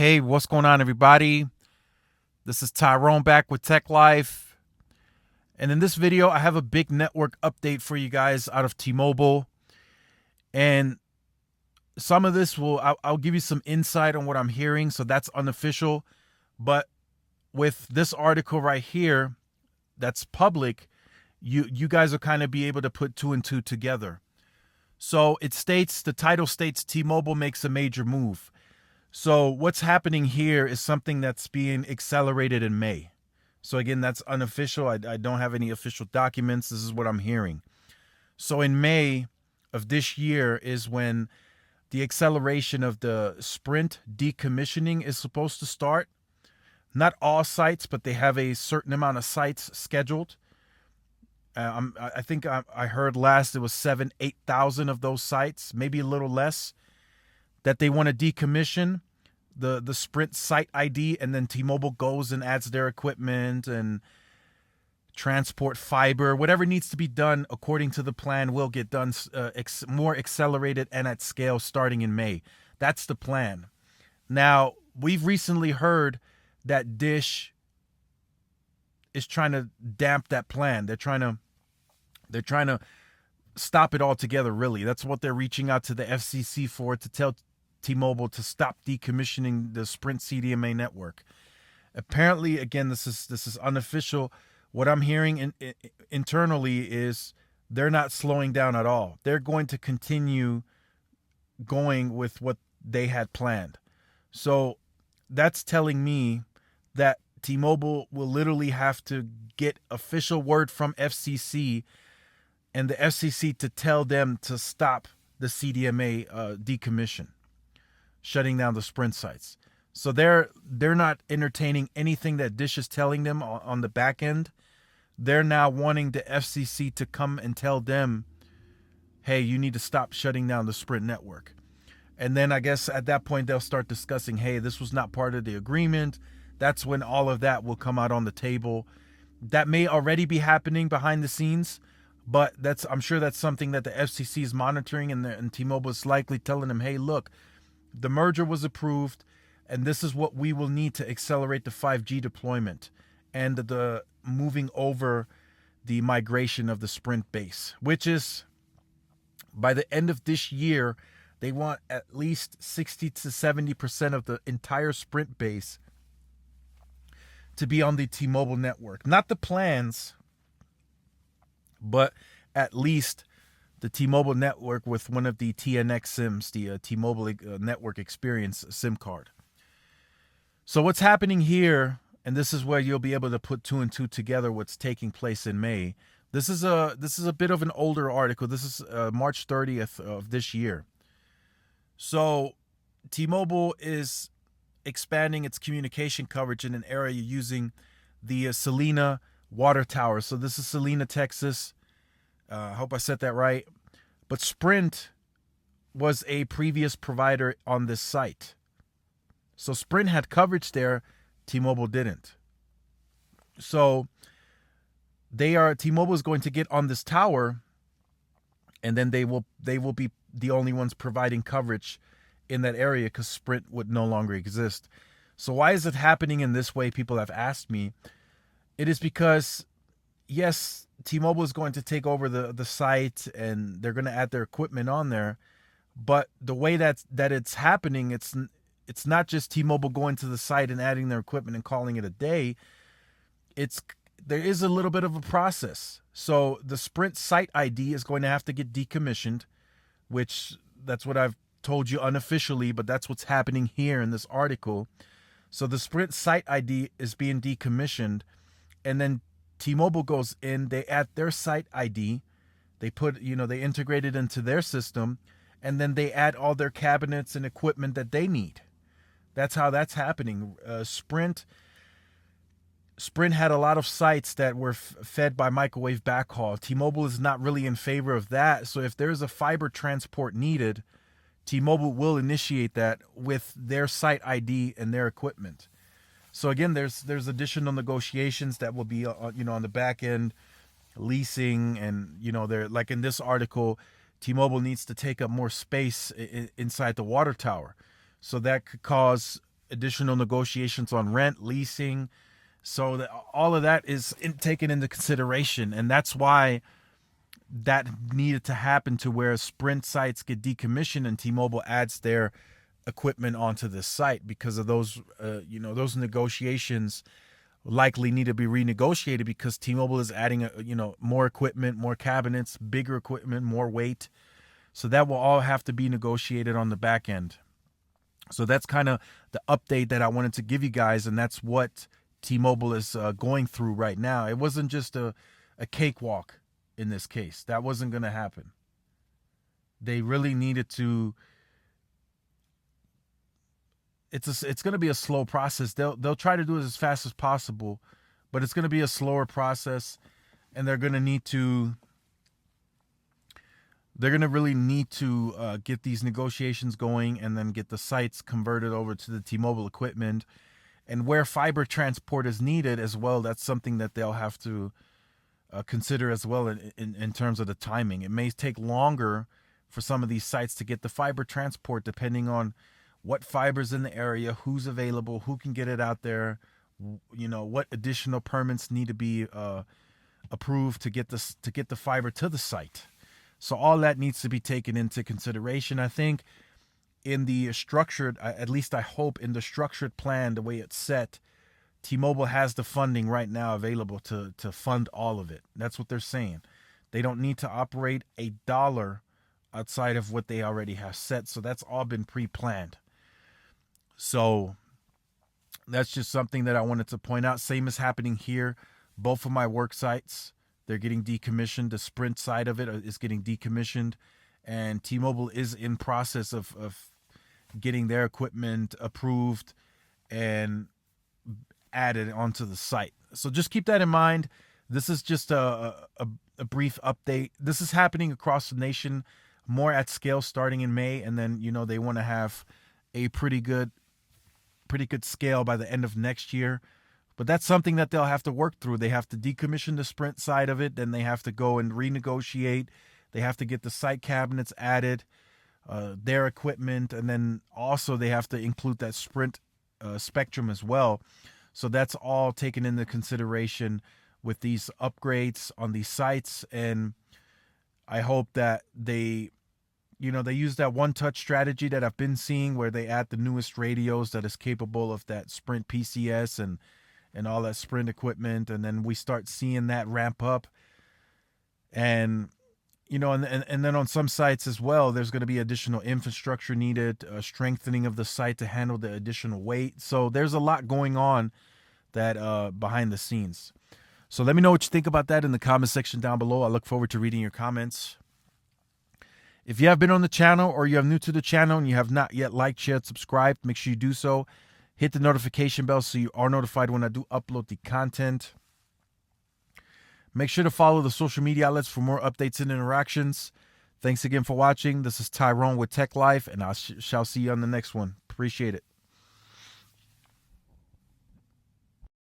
Hey, what's going on, everybody? This is Tyrone back with Tech Life. And in this video, I have a big network update for you guys out of T-Mobile. And some of this I'll give you some insight on what I'm hearing. So that's unofficial. But with this article right here, that's public, you guys will kind of be able to put two and two together. So the title states T-Mobile makes a major move. So what's happening here is something that's being accelerated in May. So again, that's unofficial. I don't have any official documents. This is what I'm hearing. So in May of this year is when the acceleration of the Sprint decommissioning is supposed to start. Not all sites, but they have a certain amount of sites scheduled. I think I heard last it was 8,000 of those sites, maybe a little less, that they want to decommission the Sprint site ID, and then T-Mobile goes and adds their equipment and transport fiber. Whatever needs to be done according to the plan will get done more accelerated and at scale starting in May. That's the plan. Now, we've recently heard that Dish is trying to damp that plan. They're trying to stop it altogether, really. That's what they're reaching out to the FCC for, to tell T-Mobile to stop decommissioning the Sprint CDMA network. Apparently, again, this is unofficial. What I'm hearing internally is they're not slowing down at all. They're going to continue going with what they had planned. So that's telling me that T-Mobile will literally have to get official word from FCC and the FCC to tell them to stop the CDMA decommission, shutting down the Sprint sites. So they're not entertaining anything that Dish is telling them on the back end. They're now wanting the FCC to come and tell them, hey, you need to stop shutting down the Sprint network. And then I guess at that point they'll start discussing, hey, this was not part of the agreement. That's when all of that will come out on the table. That may already be happening behind the scenes, but I'm sure that's something that the FCC is monitoring, and T-Mobile is likely telling them, hey, look, the merger was approved, and this is what we will need to accelerate the 5G deployment and the moving over the migration of the Sprint base, which is by the end of this year, they want at least 60 to 70% of the entire Sprint base to be on the T-Mobile network. Not the plans, but at least the T-Mobile network with one of the TNX SIMs, the T-Mobile Network Experience SIM card. So what's happening here, and this is where you'll be able to put two and two together, what's taking place in May. This is a bit of an older article. This is March 30th of this year. So T-Mobile is expanding its communication coverage in an area using the Salina water tower. So this is Salina, Texas. I hope I said that right. But Sprint was a previous provider on this site. So Sprint had coverage there, T-Mobile didn't. So T-Mobile is going to get on this tower, and then they will be the only ones providing coverage in that area because Sprint would no longer exist. So why is it happening in this way? People have asked me. It is because, yes, T-Mobile is going to take over the site and they're going to add their equipment on there. But the way that it's happening, it's not just T-Mobile going to the site and adding their equipment and calling it a day. There is a little bit of a process. So the Sprint site ID is going to have to get decommissioned, which that's what I've told you unofficially, but that's what's happening here in this article. So the Sprint site ID is being decommissioned, and then T-Mobile goes in, they add their site ID, they integrate it into their system, and then they add all their cabinets and equipment that they need. That's how that's happening. Sprint had a lot of sites that were fed by microwave backhaul. T-Mobile is not really in favor of that. So if there's a fiber transport needed, T-Mobile will initiate that with their site ID and their equipment. So again, there's additional negotiations that will be on the back end, leasing, and they're like in this article, T-Mobile needs to take up more space inside the water tower. So that could cause additional negotiations on rent, leasing. So that all of that is taken into consideration, and that's why that needed to happen, to where Sprint sites get decommissioned and T-Mobile adds their equipment onto the site, because of those those negotiations likely need to be renegotiated, because T-Mobile is adding more equipment, more cabinets, bigger equipment, more weight. So that will all have to be negotiated on the back end. So that's kind of the update that I wanted to give you guys, and that's what T-Mobile is going through right now. It wasn't just a cakewalk in this case. That wasn't going to happen. They really needed to. It's going to be a slow process. They'll try to do it as fast as possible, but it's going to be a slower process, and they're going to really need to get these negotiations going, and then get the sites converted over to the T-Mobile equipment. And where fiber transport is needed as well, that's something that they'll have to consider as well in terms of the timing. It may take longer for some of these sites to get the fiber transport, depending on what fiber's in the area, who's available, who can get it out there, what additional permits need to be approved to get the fiber to the site. So all that needs to be taken into consideration. I think in the structured, at least I hope in the structured plan, the way it's set, T-Mobile has the funding right now available to fund all of it. That's what they're saying. They don't need to operate a dollar outside of what they already have set. So that's all been pre-planned. So that's just something that I wanted to point out. Same is happening here. Both of my work sites, they're getting decommissioned. The Sprint side of it is getting decommissioned. And T-Mobile is in process of getting their equipment approved and added onto the site. So just keep that in mind. This is just a brief update. This is happening across the nation, more at scale starting in May. And then, they want to have a pretty good scale by the end of next year. But that's something that they'll have to work through. They have to decommission the Sprint side of it. Then they have to go and renegotiate. They have to get the site cabinets added, their equipment, and then also they have to include that Sprint spectrum as well. So that's all taken into consideration with these upgrades on these sites. And I hope that they use that one-touch strategy that I've been seeing, where they add the newest radios that is capable of that Sprint PCS and all that Sprint equipment, and then we start seeing that ramp up. And and then on some sites as well, there's going to be additional infrastructure needed, strengthening of the site to handle the additional weight. So there's a lot going on that behind the scenes. So let me know what you think about that in the comment section down below. I look forward to reading your comments. If you have been on the channel, or you are new to the channel and you have not yet liked, shared, subscribed, make sure you do so. Hit the notification bell so you are notified when I do upload the content. Make sure to follow the social media outlets for more updates and interactions. Thanks again for watching. This is Tyrone with Tech Life, and I shall see you on the next one. Appreciate it.